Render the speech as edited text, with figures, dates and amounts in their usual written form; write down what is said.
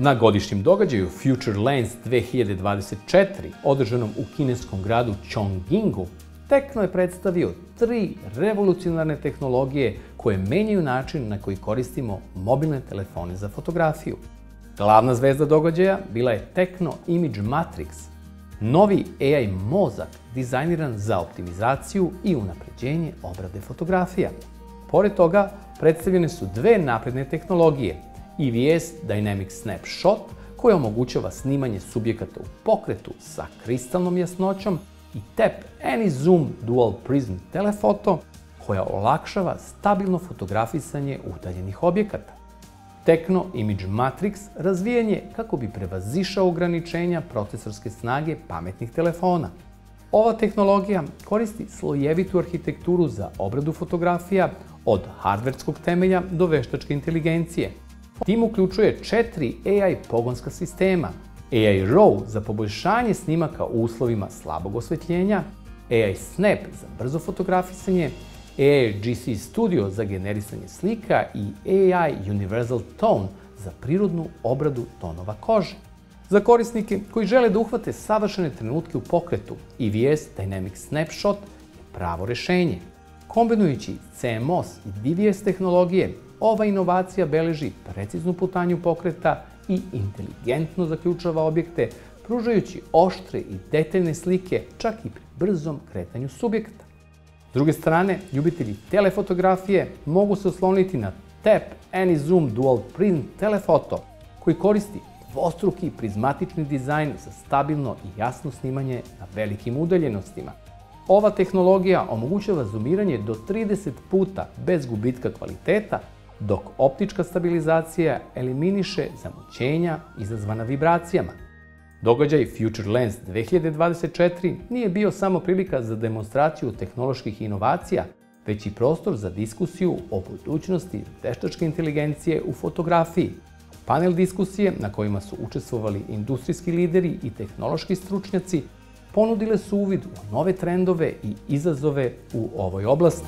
Na godišnjem događaju Future Lens 2024, održanom u kineskom gradu Chongqingu, Tecno je predstavio 3 revolucionarne tehnologije koje menjaju način na koji koristimo mobilne telefone za fotografiju. Glavna zvezda događaja bila je Tecno Image Matrix, novi AI mozak dizajniran za optimizaciju i unapređenje obrade fotografija. Pored toga, predstavljene su 2 napredne tehnologije, EVS Dynamic Snapshot, koja omogućava snimanje subjekata u pokretu sa kristalnom jasnoćom, i TAP AnyZoom Dual Prism Telephoto, koja olakšava stabilno fotografisanje udaljenih objekata. Tecno Image Matrix razvijen je kako bi prevazišao ograničenja procesorske snage pametnih telefona. Ova tehnologija koristi slojevitu arhitekturu za obradu fotografija od hardverskog temelja do veštačke inteligencije. Tim uključuje 4 AI pogonska sistema: AI RAW za poboljšanje snimaka u uslovima slabog osvetljenja, AI Snap za brzo fotografisanje, AI GC Studio za generisanje slika i AI Universal Tone za prirodnu obradu tonova kože. Za korisnike koji žele da uhvate savršene trenutke u pokretu, EVS Dynamic Snapshot je pravo rešenje. Kombinujući CMOS i DVS tehnologije, ova inovacija beleži preciznu putanju pokreta i inteligentno zaključava objekte, pružajući oštre i detaljne slike čak i pri brzom kretanju subjekta. S druge strane, ljubitelji telefotografije mogu se osloniti na TAP AnyZoom Dual Prism Telephoto, koji koristi dvostruki prizmatični dizajn za stabilno i jasno snimanje na velikim udaljenostima. Ova tehnologija omogućava zoomiranje do 30 puta bez gubitka kvaliteta, dok optička stabilizacija eliminiše zamućenja izazvana vibracijama. Događaj Future Lens 2024 nije bio samo prilika za demonstraciju tehnoloških inovacija, već i prostor za diskusiju o budućnosti veštačke inteligencije u fotografiji. Panel diskusije, na kojima su učestvovali industrijski lideri i tehnološki stručnjaci, ponudile su uvid u nove trendove i izazove u ovoj oblasti.